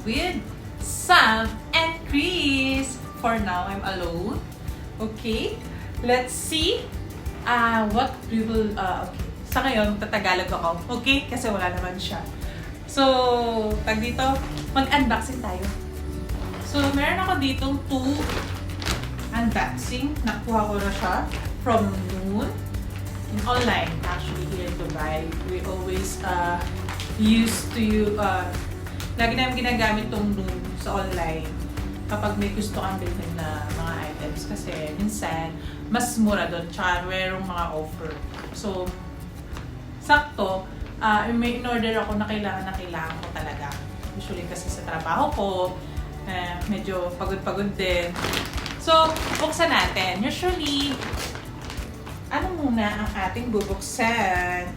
with Sam and Chris. For now, I'm alone. Okay? Let's see what we will... okay. Sa ngayon, tatagalog ako. Okay? Kasi wala naman siya. So, tag dito, mag-unboxing tayo. So, meron ako ditong 2 unboxing. Nakuha ko na siya from noon. In online, actually, here in Dubai. We always used to... lagi namin ginagamit tong noon sa online kapag may gusto kang bilhin na mga items. Kasi minsan, mas mura doon. Tsaka mayroong mga offer. So, sakto, may in-order ako na kailangan ko talaga. Usually kasi sa trabaho ko, medyo pagod-pagod din. So, buksan natin. Usually, ano muna ang ating bubuksan?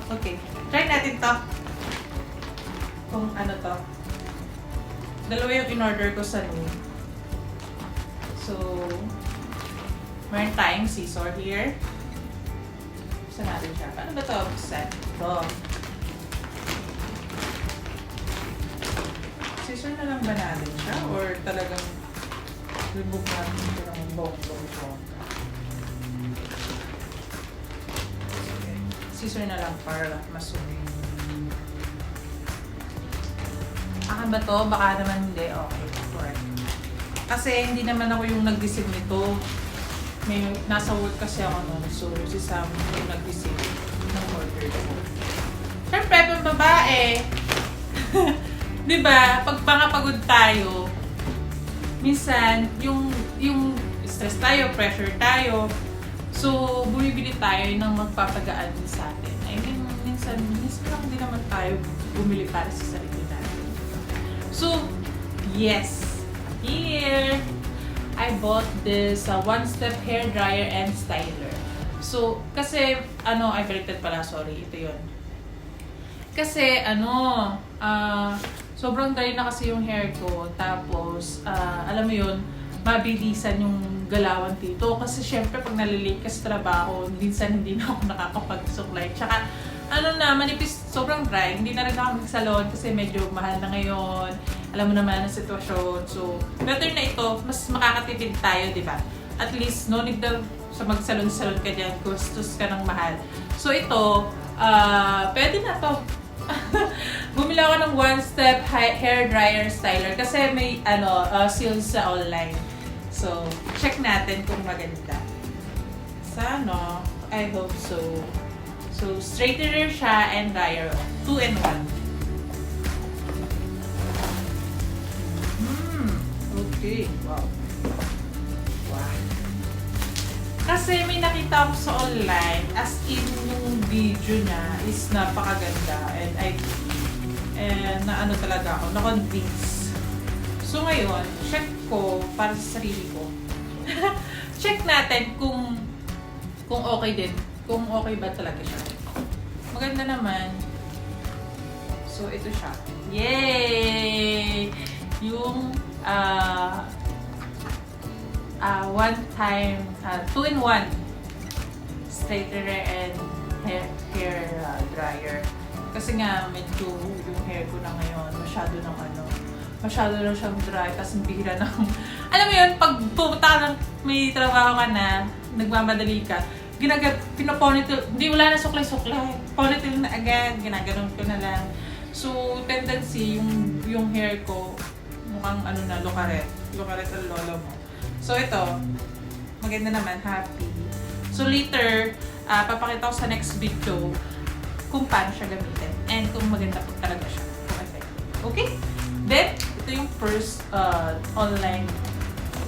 Okay, try natin to. Kung ano to. Dalawa yung in-order ko sa noon. So, meron tayong scissor here. Buksan natin siya. Paano ba ito buksan? Ito. Scissor na lang ba natin siya? Or talagang remove natin ito ng bong-bong-bong? Okay. Scissor na lang para masumi. Akan ba to? Baka naman hindi. Okay. Correct. Kasi hindi naman ako yung nag-decide nito. May nasa work kasi ako noon. So, si Sam yung nag-decide ng order ko. Siyempre, pang babae. Diba? Pag pagod tayo, minsan, yung stress tayo, pressure tayo. So, bumibili tayo ng magpapagaan din sa atin. I mean, minsan lang din naman tayo bumili para sa sarili natin. So, yes. Here, I bought this one-step hair dryer and styler. So, kasi, I baliktad pala, sorry, ito yun. Kasi, sobrang dry na kasi yung hair ko. Tapos, alam mo yun, mabilisan yung galawan dito. Kasi, syempre, pag nalilate ka sa trabaho, minsan hindi na ako nakakapag-suklay. Tsaka, manipis, sobrang dry. Hindi na rin ako mag-salon kasi medyo mahal na ngayon. Alam mo naman ang sitwasyon. So, better na ito. Mas makakatipid tayo, di ba? At least, no need daw sa mag-salon-salon ka dyan. Gustos ka ng mahal. So, ito, pwede na to. Bumili ako ng one-step hair dryer styler kasi may, sales sa online. So, check natin kung maganda. Sana, I hope so. So, straightener siya and dryer. 2-in-1. Okay. Wow. Wow. Kasi may nakita ako sa online, as in yung video niya is napakaganda. And talaga ako, na-convince. So ngayon, check ko para sa sarili ko. Check natin kung okay din. Kung okay ba talaga siya. Maganda naman. So, ito siya. Yay! Yung one-time, 2-in-1 straightener and hair dryer. Kasi nga, medyo yung hair ko na ngayon, masyado na siyang dry, tapos bihira na alam mo yun, pag pumunta ka ng may trabaho ka na, nagmamadali ka, pinaponitil, hindi wala na suklay-suklay, ponitil na agad, ginaganon ko na lang. So, tendency, yung hair ko, mukhang lokaret ang lolo mo. So, ito, maganda naman, happy. So, later, papakita ko sa next video kung paano siya gamitin and kung maganda po talaga siya. Okay? Then, ito yung first online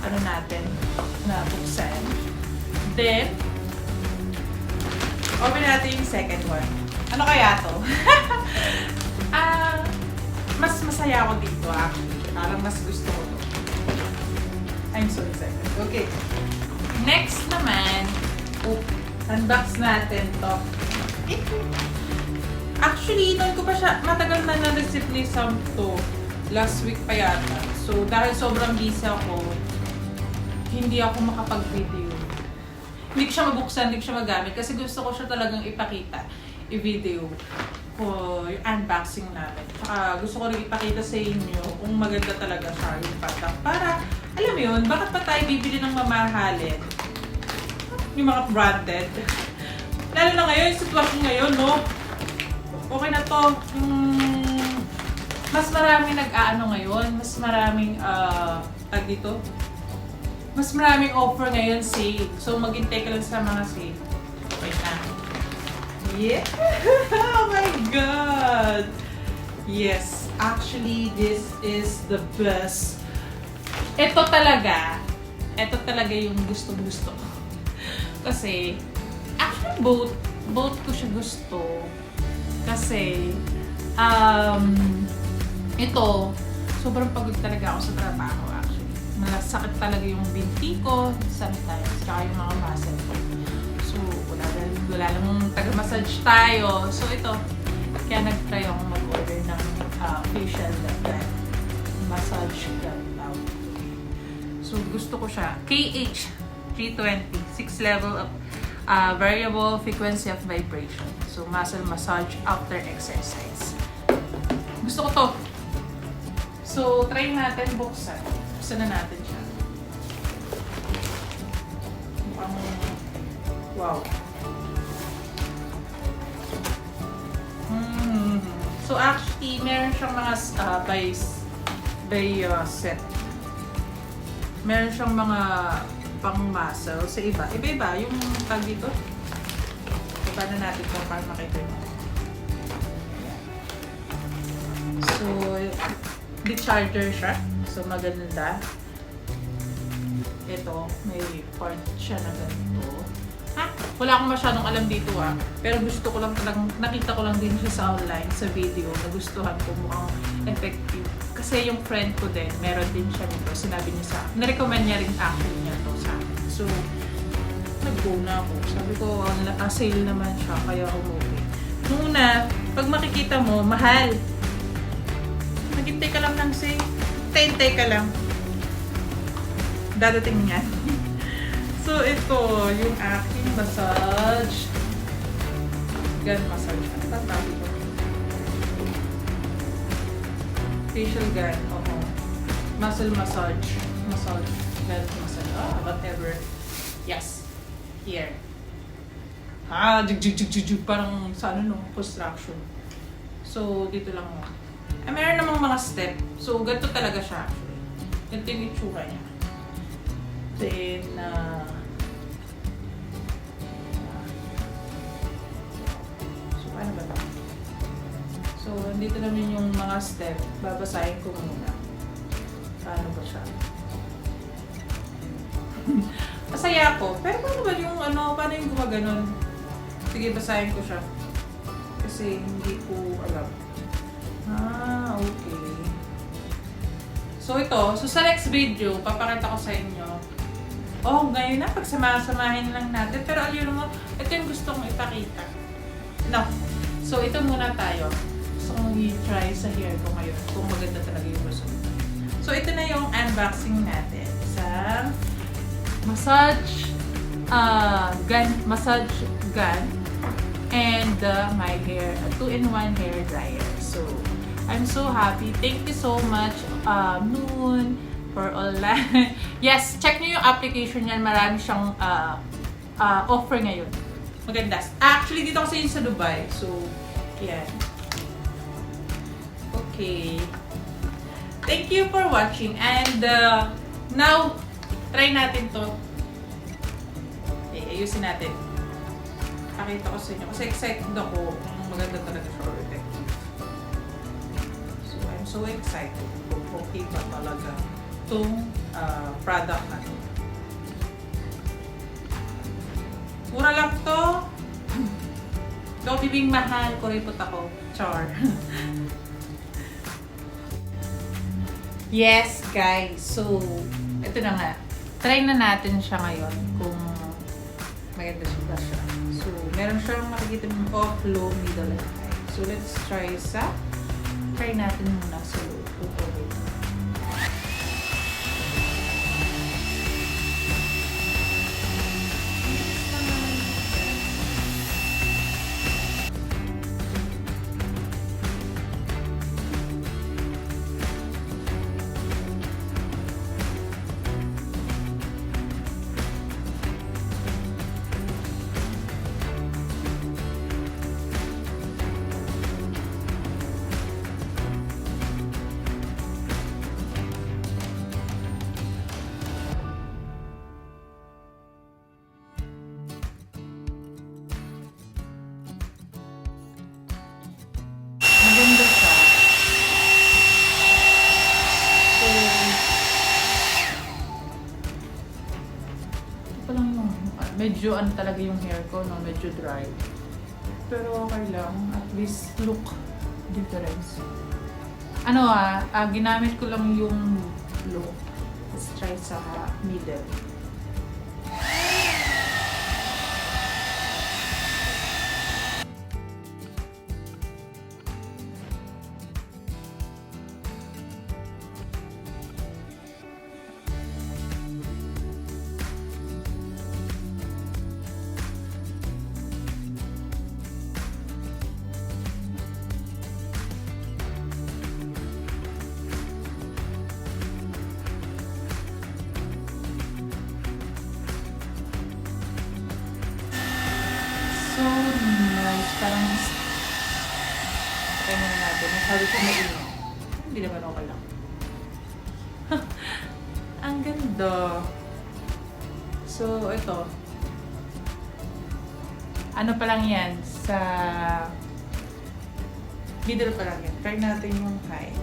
natin na buksan. Then, open natin yung second one. Ano kaya to? Mas masaya ako dito actually. Parang mas gusto ko to. I'm so excited. Okay. Next naman, unbox natin to. Actually, noon ko pa siya, matagal na na-receive ni Sam to. Last week pa yata. So, dahil sobrang busy ako, hindi ako makapag-video. Hindi ko siya mabuksan, hindi ko siya magamit kasi gusto ko siya talagang ipakita, i-video. yung unboxing namin. Tsaka gusto ko rin ipakita sa inyo kung maganda talaga siya yung product. Para, alam mo yun, bakit pa tayo bibili ng mamahalin? Yung mga branded. Lalo na ngayon, yung sitwasyon ngayon, no? Okay na to. Mas maraming nag-aano ngayon. Mas maraming, tag dito. Mas maraming offer ngayon, sale. So, maghintay ka lang sa mga sale. Okay na. Yeah! Oh my God! Yes, actually, this is the best. Ito talaga yung gustong-gusto ko. Kasi, actually, both ko siya gusto. Kasi, ito, sobrang pagod talaga ako sa trabaho, actually. Masakit talaga yung binti ko, sometimes, kaya yung mga muscle ko. So, wala lang taga-massage tayo. So, ito, kaya nag-try akong mag-order ng facial gun. Massage gun. So, gusto ko siya. KH320, 6 level of variable frequency of vibration. So, muscle massage after exercise. Gusto ko to. So, try natin buksan. Buksan na natin siya. Mukhang wow. So, actually, meron siyang mga by set. Meron siyang mga pang-muscle sa iba. Iba-iba. Yung tag dito. Paano natin ito para makita mo. So, di-charger siya. So, maganda. Ito, may part siya na ganito. Wala akong masyadong alam dito Pero gusto ko lang talagang, nakita ko lang din siya sa online, sa video. Nagustuhan ko, mukhang effective. Kasi yung friend ko din, meron din siya nito. Sinabi niya sa akin. Na-recommend niya rin actually niya to sa akin. So, nag-go na ako. Sabi ko, sale naman siya, kaya umuwi. Nung una, pag makikita mo, mahal. Maghintay ka lang ng sale. Hintay ka lang. Dadating niya. So, ito, yung aking massage. Gun massage. Ano ba tawag ito? Facial gun. Oo. Muscle massage. Massage. Gun massage. Whatever. Yes. Here. Jig. Parang sa construction. So, dito lang mo. Meron namang mga step. So, ganito talaga siya. Ganito yung itsura niya. Then, so, ano ba ito? So, dito naman yung mga step. Babasahin ko muna. Paano ba siya? Masaya ako. Pero paano ba yung paano yung gumaganon? Sige, basahin ko siya. Kasi hindi ko alam. Okay. So, sa next video, papakita ko sa inyo. Ngayon na, pagsama-samahin lang natin. Pero alam mo, ito yung gusto kong ipakita. No. So, ito muna tayo. Gusto kong i-try sa hair ko ngayon kung maganda talaga yung result. So, ito na yung unboxing natin sa massage gun and my hair, 2-in-1 hair dryer. So, I'm so happy. Thank you so much, Noon, for all that. Yes, check nyo yung application niyan. Marami siyang offer ngayon. Maganda. Actually, dito kasi yun sa Dubai. So, yan. Okay. Thank you for watching. And now, try natin to. Okay, ayusin natin. Pakita ko sa inyo. Kasi excited ako. Maganda talaga siya. So, I'm so excited. Okay ba talaga itong product na to. Mura lang to. Ikaw bibing mahal. Kuripot ako. Char. Yes, guys. So, ito na nga. Try na natin siya ngayon kung maganda siya. So, meron siyang makikita ng off, low, middle, and high. So, let's try try natin muna sa low. Medyo ano talaga yung hair ko, no? Medyo dry. Pero okay lang. At least look difference. Ano ginamit ko lang yung look. Let's try sa middle. So nice. Parang try muna natin. Masabi ko mainit. Hindi naman okay lang. Ang ganda. So, ito. Ano pa lang yan? Sa middle pa lang yan. Try natin yung high.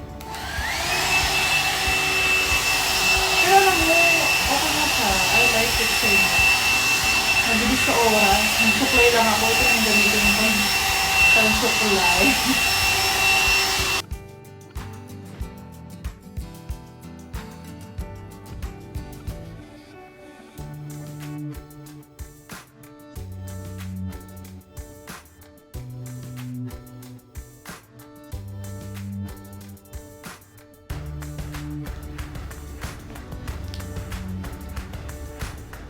Pero alam mo, okay na siya. I like it so much. Mabilis sa oras. Nag-supply lang ako. Ito yung gamitin ko. Pang-supply.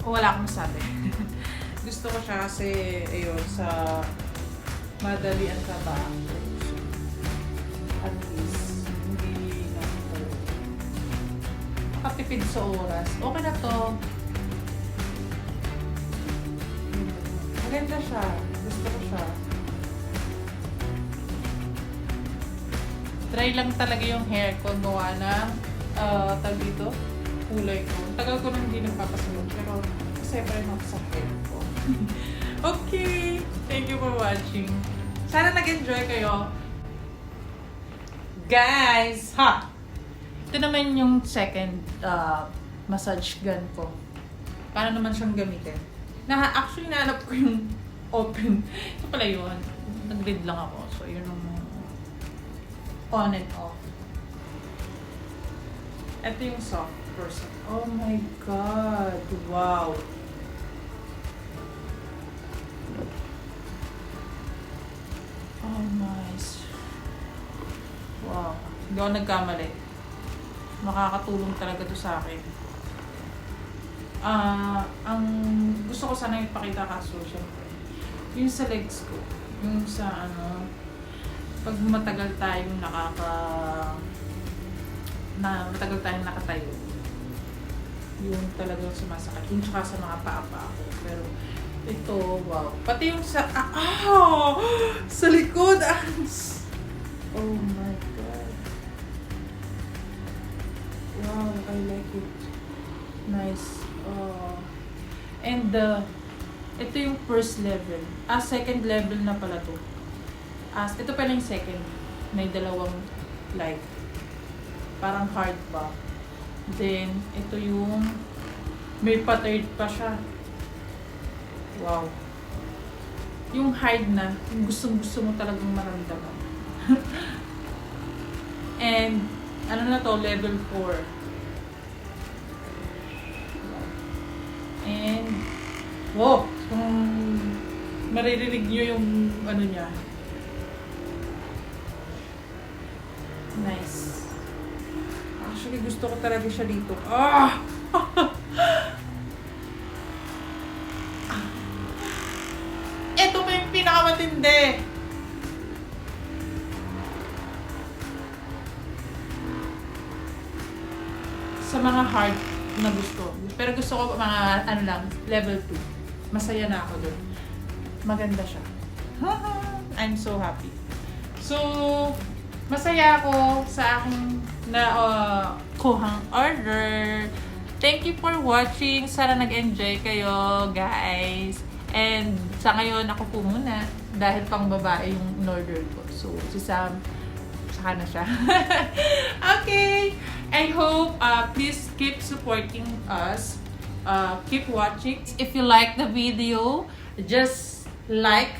Wala akong sabi. Gusto ko siya kasi, ayun, sa madalian ka ba? At least, hindi na ito. Makatipid sa oras. Okay na to. Maganda siya. Gusto ko siya. Try lang talaga yung hair ko. Gawa ng tag dito. Kulay ko. Tagal ko nang hindi nagpapasalon. Pero kasi pa rin ako sa hair ko. Okay! Thank you for watching. Sana nag-enjoy kayo. Guys! Ha! Ito naman yung second massage gun ko. Paano naman siyang gamitin? Actually, nahanap ko yung open. Ito pala yun. Nag-read lang ako. So, yun yung on and off. Ito yung soft person. Oh my God! Wow! Oh, nice. Wow. Hindi ako nagkamali. Makakatulong talaga to sa akin. Ang gusto ko sana ipakita kaso, syempre, yung sa legs ko. Yung sa pag matagal tayong matagal tayong nakatayo. Yung talagang sumasakit. Yung tsaka sa mga paa ko. Pero ito, wow. Pati yung sa sa likod. Oh my God. Wow, I like it. Nice. And ito yung first level. Second level na pala to. Ito pala yung second. May dalawang light. Parang hard pa. Then, ito yung may pa-third pa siya. Wow. Yung hard na, yung gustong-gusto mo talagang maramdaman. And, ano na to, level 4. And, wow! Kung maririnig nyo yung ano niya. Nice. Actually, gusto ko talaga siya dito. Ito pa yung pinakamatindi. Sa mga hard na gusto. Pero gusto ko mga level 2. Masaya na ako dun. Maganda siya. I'm so happy. So, masaya ako sa aking kuhang order. Thank you for watching. Sana nag-enjoy kayo, guys. And sa ngayon, ako po muna. Dahil pang babae yung in-order ko. So, si Sam, saka na siya. Okay. I hope, please keep supporting us. keep watching. If you like the video, just like.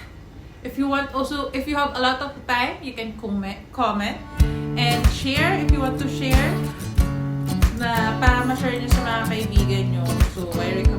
If you want also, if you have a lot of time, you can comment and share if you want to share na para ma-share nyo sa mga kaibigan nyo. So, I recommend